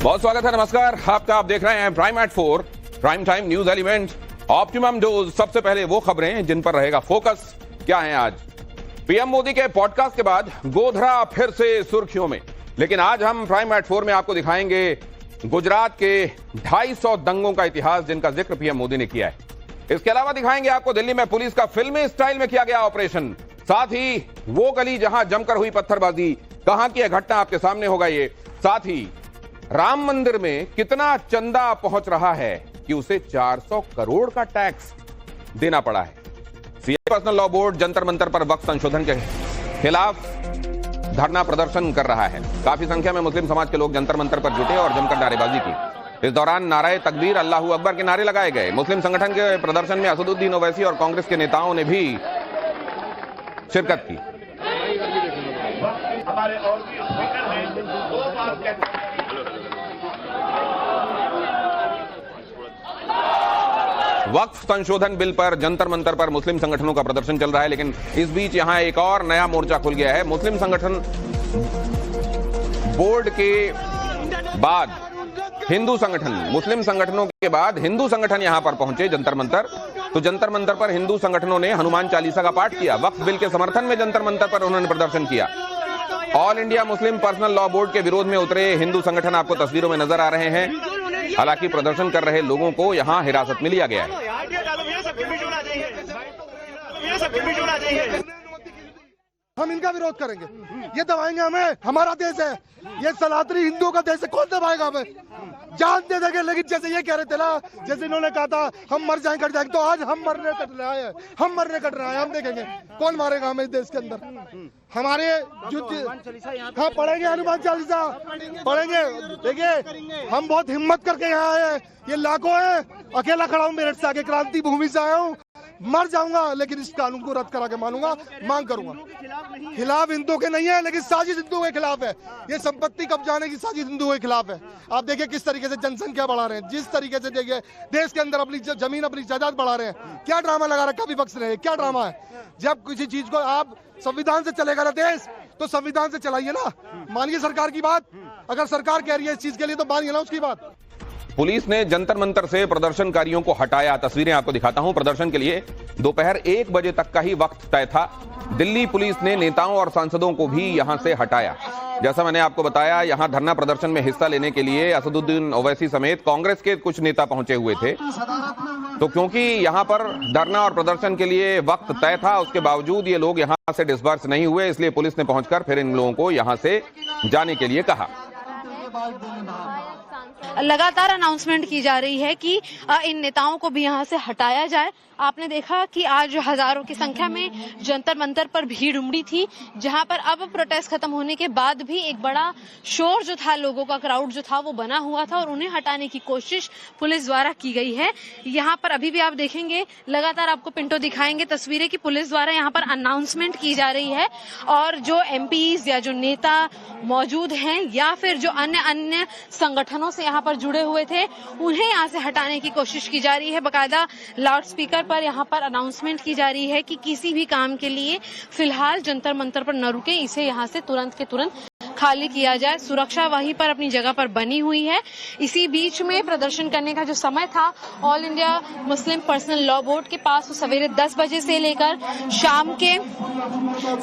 बहुत स्वागत है, नमस्कार आपका। आप देख रहे हैं prime eight 4 prime time news element optimum dose. सबसे पहले वो खबरें जिन पर रहेगा फोकस। क्या है आज? पीएम मोदी के पॉडकास्ट के बाद गोधरा फिर से सुर्खियों में, लेकिन आज हम प्राइम एट 4 में आपको दिखाएंगे गुजरात के 250 दंगों का इतिहास जिनका जिक्र पीएम मोदी ने किया है। इसके अलावा दिखाएंगे आपको दिल्ली में पुलिस का फिल्मी स्टाइल में किया गया ऑपरेशन, साथ ही वो गली जहां जमकर हुई पत्थरबाजी, कहां की घटना आपके सामने होगा ये। साथ ही राम मंदिर में कितना चंदा पहुंच रहा है कि उसे 400 करोड़ का टैक्स देना पड़ा है। CA personal law board Jantar Mantar पर वक्फ संशोधन के खिलाफ धरना प्रदर्शन कर रहा है। काफी संख्या में मुस्लिम समाज के लोग जंतर मंतर पर जुटे और जमकर नारेबाजी की। इस दौरान नारे तकबीर, अल्लाहू अकबर के नारे लगाए गए। मुस्लिम संगठन के प्रदर्शन में असदुद्दीन ओवैसी और कांग्रेस के नेताओं ने भी शिरकत की। वक्फ संशोधन बिल पर जंतर मंतर पर मुस्लिम संगठनों का प्रदर्शन चल रहा है, लेकिन इस बीच यहां एक और नया मोर्चा खुल गया है। मुस्लिम संगठन बोर्ड के बाद हिंदू संगठन, मुस्लिम संगठनों के बाद हिंदू संगठन यहां पर पहुंचे जंतर मंतर। तो जंतर मंतर पर हिंदू संगठनों ने हनुमान चालीसा का पाठ किया। वक्फ बिल के समर्थन में जंतर मंतर पर उन्होंने प्रदर्शन किया। All India Muslim personal law board के विरोध में उतरे हिंदू संगठन आपको तस्वीरों में नजर आ रहे हैं। हालांकि प्रदर्शन कर रहे लोगों को यहां हिरासत में लिया गया है। हम इनका विरोध करेंगे, ये दबाएंगे हमें। हमारा देश है, ये सनातनी हिंदुओं का देश है, कौन दबाएगा हमें? जान दे देंगे। लेकिन जैसे ये कह रहे थे ना, जैसे इन्होंने कहा था हम मर जाएंगे कट जाएंगे, तो आज हम मरने कट रहा है, हम मरने कट रहा है। हम देखेंगे कौन मारेगा हमें इस देश के अंदर। हमारे जो हाँ पढ़ेंगे, हनुमान चालीसा पढ़ेंगे। देखिए हम बहुत हिम्मत करके यहाँ आए हैं, ये लाखों है। अकेला खड़ा हूँ, मेरठ से आके क्रांति भूमि से आया हूँ। मर जाऊंगा लेकिन इस कानून को रद्द करा के मानूंगा, मांग करूंगा। खिलाफ हिंदुओं के नहीं है, लेकिन साजिश हिंदुओं के खिलाफ है। ये संपत्ति कब्जाने की साजिश हिंदुओं के खिलाफ है। आप देखिए किस तरीके से जनसंख्या बढ़ा रहे हैं, जिस तरीके से देखिए देश के अंदर अपनी जमीन, अपनी जायदाद बढ़ा रहे हैं। क्या ड्रामा लगा रखा विपक्ष ने? क्या ड्रामा है? जब किसी चीज को आप संविधान से चलेगा ना देश, तो संविधान से चलाइए ना। मानिए सरकार की बात, अगर सरकार कह रही है इस चीज के लिए तो मानिए ना उसकी बात। पुलिस ने जंतर मंतर से प्रदर्शनकारियों को हटाया। तस्वीरें आपको दिखाता हूं। प्रदर्शन के लिए दोपहर 1 बजे तक का ही वक्त तय था। दिल्ली पुलिस ने नेताओं और सांसदों को भी यहां से हटाया। जैसा मैंने आपको बताया, यहां धरना प्रदर्शन में हिस्सा लेने के लिए असदुद्दीन ओवैसी समेत कांग्रेस के कुछ नेता पहुंचे हुए थे। तो क्योंकि यहां पर धरना और प्रदर्शन के लिए वक्त तय था, उसके बावजूद ये लोग यहां से डिस्पर्स नहीं हुए, इसलिए पुलिस ने पहुंचकर फिर इन लोगों को यहां से जाने के लिए कहा। लगातार अनाउंसमेंट की जा रही है कि इन नेताओं को भी यहां से हटाया जाए। आपने देखा कि आज हजारों की संख्या में जंतर मंतर पर भीड़ उमड़ी थी, जहां पर अब प्रोटेस्ट खत्म होने के बाद भी एक बड़ा शोर जो था, लोगों का क्राउड जो था वो बना हुआ था और उन्हें हटाने की कोशिश पुलिस द्वारा की गई है। यहां पर अभी भी आप देखेंगे, लगातार आपको पिंटो दिखाएंगे तस्वीरें कि पुलिस द्वारा यहां पर अनाउंसमेंट की जा रही है और जो एमपीज या जो नेता मौजूद हैं या फिर जो अन्य संगठनों से यहाँ पर जुड़े हुए थे, उन्हें यहाँ से हटाने की कोशिश की जा रही है। बाकायदा लाउड स्पीकर पर यहाँ पर अनाउंसमेंट की जा रही है कि किसी भी काम के लिए फिलहाल जंतर मंतर पर न रुके, इसे यहाँ से तुरंत के तुरंत खाली किया जाए। सुरक्षा वहीं पर अपनी जगह पर बनी हुई है। इसी बीच में प्रदर्शन करने का जो समय था all India Muslim personal law board के पास, वो सवेरे 10 बजे से लेकर शाम के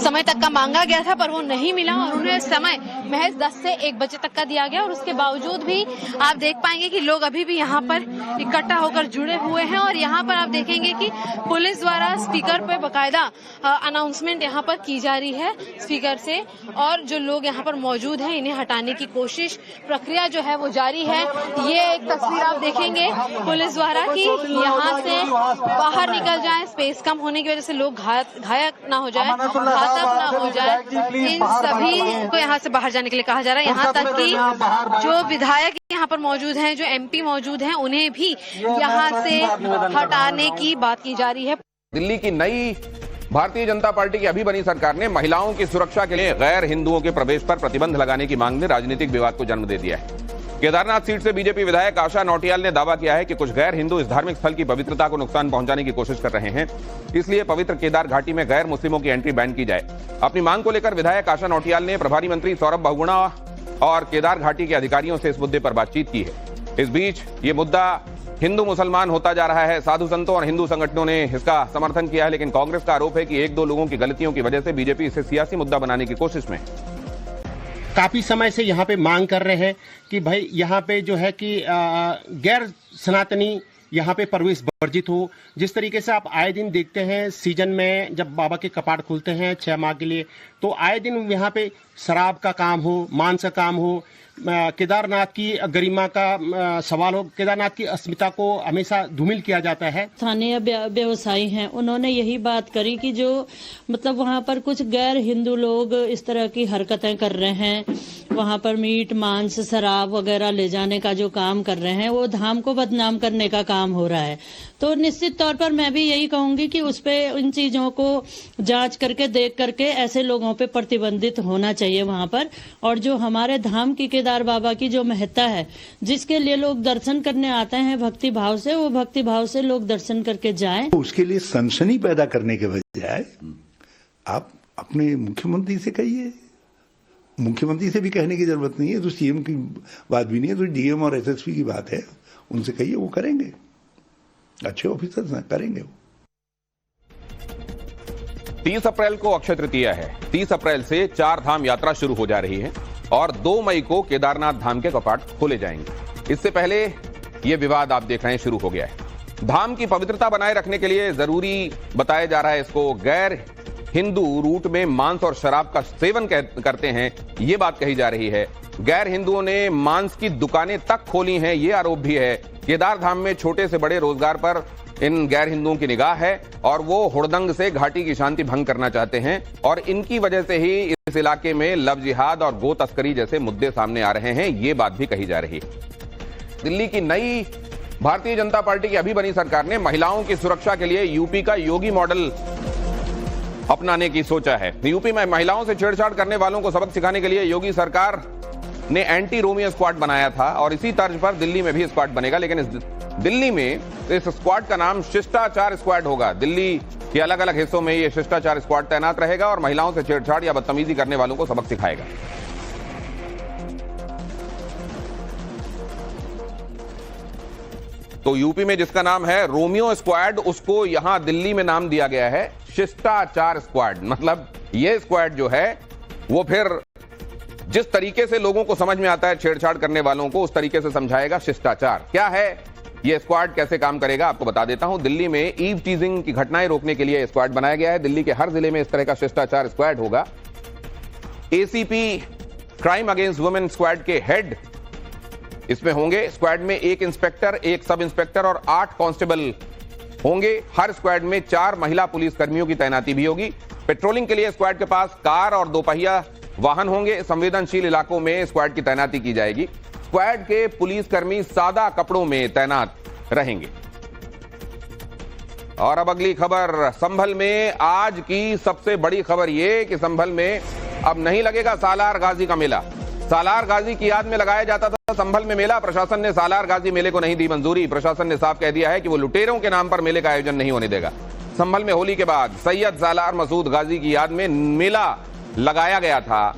समय तक का मांगा गया था, पर वो नहीं मिला और उन्हें समय महज 10 से 1 बजे तक का दिया गया। और उसके बावजूद भी आप देख पाएंगे कि लोग अभी भी यहाँ पर इकट्ठा होकर जुड़े हुए हैं और यहाँ पर आप देखेंगे कि पुलिस द्वारा स्पीकर पर बाकायदा अनाउंसमेंट यहाँ पर की जा रही है स्पीकर से, और जो लोग यहाँ पर मौजूद हैं इन्हें हटाने की कोशिश, प्रक्रिया जो है वो जारी है। ये एक तस्वीर आप देखेंगे पुलिस द्वारा कि यहाँ से बाहर निकल जाएं, स्पेस कम होने की वजह से लोग घायल ना हो जाए, घातक ना हो जाए, इन सभी को यहाँ से बाहर जाने के लिए कहा जा रहा है। यहाँ तक कि जो विधायक यहाँ पर मौजूद हैं, जो एमपी मौजूद हैं, उन्हें भी यहाँ से हटाने की बात की जा रही है। दिल्ली की नई भारतीय जनता पार्टी की अभी बनी सरकार ने महिलाओं की सुरक्षा के लिए गैर हिंदुओं के प्रवेश पर प्रतिबंध लगाने की मांग ने राजनीतिक विवाद को जन्म दे दिया है। केदारनाथ सीट से बीजेपी विधायक आशा नौटियाल ने दावा किया है कि कुछ गैर हिंदू इस धार्मिक स्थल की पवित्रता को नुकसान पहुंचाने की कोशिश कर रहे हैं, इसलिए पवित्र केदार घाटी में गैर मुस्लिमों की एंट्री बैन की जाए। अपनी मांग को लेकर विधायक आशा नौटियाल ने प्रभारी मंत्री सौरभ बहुगुणा और केदार घाटी के अधिकारियों से इस मुद्दे पर बातचीत की है। इस बीच ये मुद्दा हिंदू मुसलमान होता जा रहा है। साधु संतों और हिंदू संगठनों ने इसका समर्थन किया है, लेकिन कांग्रेस का आरोप है कि एक दो लोगों की गलतियों की वजह से बीजेपी इसे सियासी मुद्दा बनाने की कोशिश में। काफी समय से यहाँ पे मांग कर रहे हैं कि भाई यहाँ पे जो है कि गैर सनातनी यहाँ पे प्रवेश वर्जित हो। जिस तरीके से आप आए दिन देखते हैं सीजन में जब बाबा के कपाट खुलते हैं 6 माह के लिए, तो आए दिन यहाँ पे शराब का काम हो, मांस का काम हो, केदारनाथ की गरिमा का सवाल हो, केदारनाथ की अस्मिता को हमेशा धूमिल किया जाता है। स्थानीय व्यवसायी हैं, उन्होंने यही बात करी कि जो मतलब वहाँ पर कुछ गैर हिंदू लोग इस तरह की हरकतें कर रहे हैं, वहाँ पर मीट मांस शराब वगैरह ले जाने का जो काम कर रहे हैं, वो धाम को बदनाम करने का काम हो रहा है। तो निश्चित तौर पर मैं भी यही कहूंगी कि उस पे इन चीजों को जांच करके देख करके ऐसे लोगों पे प्रतिबंधित होना चाहिए वहाँ पर। और जो हमारे धाम की केदार बाबा की जो महत्ता है, जिसके लिए लोग दर्शन करने आते हैं भक्ति भाव से, वो भक्ति भाव से लोग दर्शन करके जाएं। उसके लिए सनसनी पैदा करने के बजाय आप अपने मुख्यमंत्री से कहिए। मुख्यमंत्री से भी कहने की जरूरत नहीं है, तो सीएम की बात भी नहीं है, तो डीएम और एसएसपी की बात है, उनसे कहिए, वो करेंगे। अच्छे ऑफिसर्स हैं, करेंगे वो। 30 अप्रैल को अक्षय तृतीया है। 30 अप्रैल से 4 धाम यात्रा शुरू हो जा रही है और 2 मई को केदारनाथ धाम के कपाट खोले जाएंगे। इससे पहले यह विवाद आप देख रहे हैं शुरू हो गया है। धाम की पवित्रता बनाए रखने के लिए जरूरी बताया जा रहा है इसको। गैर हिंदू रूट में मांस और शराब का सेवन करते हैं, यह बात कही जा रही है। गैर हिंदुओं ने मांस की दुकानें तक खोली हैं, यह आरोप भी है। केदार धाम में छोटे से बड़े रोजगार पर इन गैर हिंदुओं की निगाह है और वो हुड़दंग से घाटी की शांति भंग करना चाहते हैं और इनकी वजह से ही इस इलाके में लव जिहाद और गो तस्करी जैसे मुद्दे सामने आ रहे हैं, ये बात भी कही जा रही है। दिल्ली की नई भारतीय जनता पार्टी की अभी बनी सरकार ने महिलाओं की सुरक्षा के लिए यूपी का योगी मॉडल अपनाने की सोचा है। यूपी में महिलाओं से छेड़छाड़ करने वालों को सबक सिखाने के लिए योगी सरकार ने एंटी रोमियो स्क्वाड बनाया था और इसी तर्ज पर दिल्ली में भी स्क्वाड बनेगा, लेकिन दिल्ली में इस स्क्वाड का नाम शिष्टाचार स्क्वाड होगा। दिल्ली के अलग अलग हिस्सों में यह शिष्टाचार स्क्वाड तैनात रहेगा और महिलाओं से छेड़छाड़ या बदतमीजी करने वालों को सबक सिखाएगा। तो यूपी में जिसका नाम है रोमियो स्क्वाड, उसको यहां दिल्ली में नाम दिया गया है शिष्टाचार स्क्वाड। मतलब यह स्क्वाड जो है वो फिर जिस तरीके से लोगों को समझ में आता है छेड़छाड़ करने वालों को, उस तरीके से समझाएगा शिष्टाचार क्या है, यह स्क्वाड कैसे काम करेगा आपको बता देता हूं। दिल्ली में ईव टीजिंग की घटनाएं रोकने के लिए यह स्क्वाड बनाया गया है। दिल्ली के हर जिले में इस तरह का शिष्टाचार स्क्वाड होगा। ACP crime against women squad के हेड इसमें होंगे। स्क्वाड में 1 इंस्पेक्टर, 1 सब इंस्पेक्टर और 8 कांस्टेबल होंगे। हर स्क्वाड में 4 महिला पुलिस कर्मियों की तैनाती भी होगी। पेट्रोलिंग के लिए स्क्वाड के पास कार और 2 पहिया वाहन होंगे। संवेदनशील इलाकों में स्क्वाड की तैनाती की जाएगी। स्क्वाड के पुलिसकर्मी सादा कपड़ों में तैनात रहेंगे। और अब अगली खबर, संभल में आज की सबसे बड़ी खबर यह कि संभल में अब नहीं लगेगा सालार गाजी का मेला। सालार गाजी की याद में लगाया जाता था संभल में मेला। प्रशासन ने सालार गाजी मेले को नहीं दी मंजूरी। प्रशासन ने साफ कह दिया है कि वो लुटेरों के नाम पर मेले का आयोजन नहीं होने देगा। संभल में होली के बाद सैयद सालार मसूद गाजी की याद में मेला लगाया गया था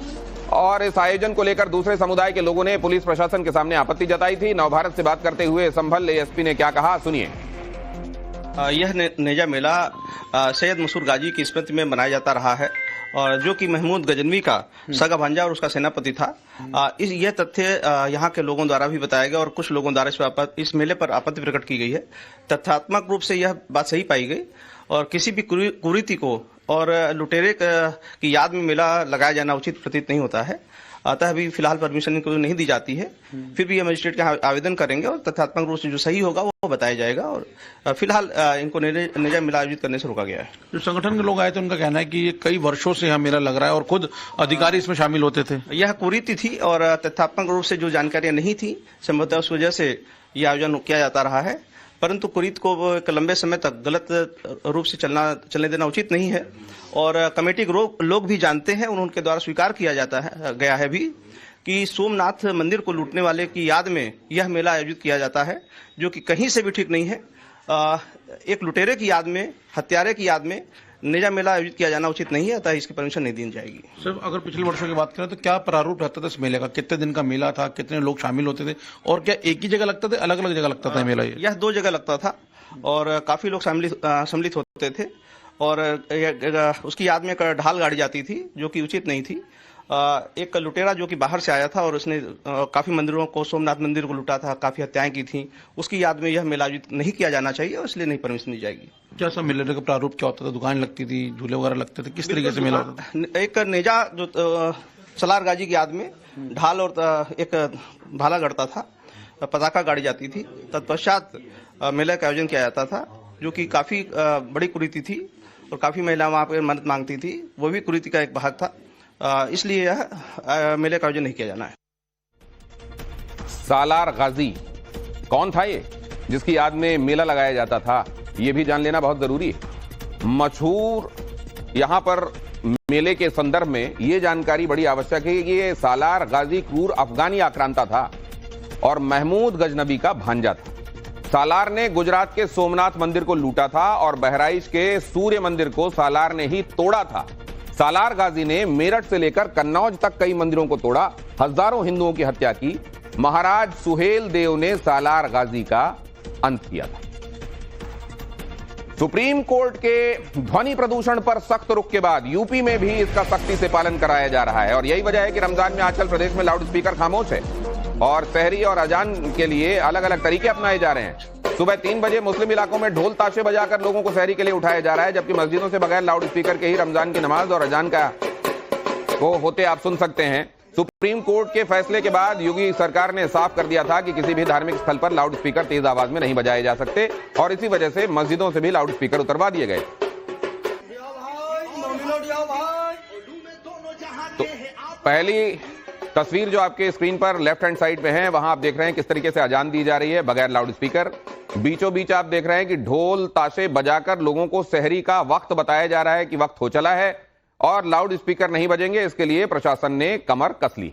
और इस आयोजन को लेकर दूसरे समुदाय के लोगों ने पुलिस प्रशासन के सामने आपत्ति जताई थी। नवभारत से बात करते हुए संभल एएसपी ने क्या कहा, सुनिए। यह नेजा मेला सैयद मसूद गाजी की स्मृति में मनाया जाता रहा है और जो कि महमूद गजनवी का सगा भांजा और उसका सेनापति था। यह तथ्य यहाँ के लोगों द्वारा भी बताया गया और कुछ लोगों द्वारा इस मेले पर आपत्ति प्रकट की गई है। तथ्यात्मक रूप से यह बात सही पाई गई और किसी भी कुरीति को और लुटेरे की याद में मेला लगाया जाना उचित प्रतीत नहीं होता है। अतः अभी फिलहाल परमिशन इनको नहीं दी जाती है। फिर भी ये मजिस्ट्रेट का आवेदन करेंगे और तथ्यात्मक रूप से जो सही होगा वो बताया जाएगा और फिलहाल इनको नेजा मेला आयोजित करने से रोका गया है। जो संगठन के लोग आए थे उनका कहना है कि ये कई वर्षों से यहाँ मेला लग रहा है और खुद अधिकारी इसमें शामिल होते थे। यह कुरीति थी और तथ्यात्मक रूप से जो जानकारियां नहीं थी संभवतः उस वजह से यह आयोजन किया जाता रहा है। परंतु कुरीत को एक लंबे समय तक गलत रूप से चलने देना उचित नहीं है और कमेटी के लोग भी जानते हैं और उनके द्वारा स्वीकार किया गया है भी कि सोमनाथ मंदिर को लूटने वाले की याद में यह मेला आयोजित किया जाता है, जो कि कहीं से भी ठीक नहीं है। एक लुटेरे की याद में, हत्यारे की याद में नेजा मेला आयोजित किया जाना उचित नहीं है, अतः इसकी परमिशन नहीं दी जाएगी। सर अगर पिछले वर्षों की बात करें तो क्या प्रारूप रहता था इस मेले का? कितने दिन का मेला था, कितने लोग शामिल होते थे, और क्या एक ही जगह लगता था, अलग अलग जगह लगता था मेला? यह 2 जगह लगता था और काफी लोग सम्मिलित होते थे और उसकी याद में एक ढाल गाड़ी जाती थी जो कि उचित नहीं थी। एक लुटेरा जो कि बाहर से आया था और उसने काफी मंदिरों को, सोमनाथ मंदिर को लूटा था, काफी हत्याएं की थी, उसकी याद में यह मेला आयोजित नहीं किया जाना चाहिए और इसलिए नहीं परमिशन दी जाएगी। क्या सब मेले का प्रारूप क्या होता था? दुकान लगती थी, झूले वगैरह लगते थे, किस तरीके से मेला होता था? एक नेजा जो सलार गाजी की याद में ढाल और एक भाला गढ़ता था, पताका गाड़ी जाती थी, तत्पश्चात मेले का आयोजन किया जाता था जो कि काफी बड़ी कुरीति थी और काफी महिला वहां पर मदद मांगती थी, वो भी कुरीति का एक भाग था, इसलिए यह मेले का आयोजन नहीं किया जाना है। सालार गाजी कौन था ये जिसकी याद में मेला लगाया जाता था, ये भी जान लेना बहुत जरूरी है। मशहूर यहां पर मेले के संदर्भ में ये जानकारी बड़ी आवश्यक है कि ये सालार गाजी क्रूर अफगानी आक्रांता था और महमूद गजनबी का भांजा था। सालार ने गुजरात के सोमनाथ मंदिर को लूटा था और बहराइच के सूर्य मंदिर को सालार ने ही तोड़ा था। सालार गाजी ने मेरठ से लेकर कन्नौज तक कई मंदिरों को तोड़ा, हजारों हिंदुओं की हत्या की। महाराज सुहेल देव ने सालार गाजी का अंत किया था। सुप्रीम कोर्ट के ध्वनि प्रदूषण पर सख्त रुख के बाद यूपी में भी इसका सख्ती से पालन कराया जा रहा है और यही वजह है कि रमजान में आजकल प्रदेश में लाउड स्पीकर खामोश है और सहरी और अजान के लिए अलग अलग तरीके अपनाए जा रहे हैं। सुबह 3 बजे मुस्लिम इलाकों में ढोल ताशे बजाकर लोगों को सहरी के लिए उठाया जा रहा है, जबकि मस्जिदों से बगैर लाउड स्पीकर के ही रमजान की नमाज और अजान का को होते आप सुन सकते हैं। सुप्रीम कोर्ट के फैसले के बाद योगी सरकार ने साफ कर दिया था कि किसी भी धार्मिक स्थल पर लाउड स्पीकर तेज आवाज में नहीं बजाए जा सकते और इसी वजह से मस्जिदों से भी लाउड स्पीकर उतरवा दिए गए। तो पहली तस्वीर जो आपके स्क्रीन पर लेफ्ट हैंड साइड पे है, वहां आप देख रहे हैं किस तरीके से अजान दी जा रही है बगैर लाउड स्पीकर। बीचों बीच आप देख रहे हैं कि ढोल ताशे बजाकर लोगों को सहरी का वक्त बताया जा रहा है कि वक्त हो चला है और लाउड स्पीकर नहीं बजेंगे, इसके लिए प्रशासन ने कमर कस ली।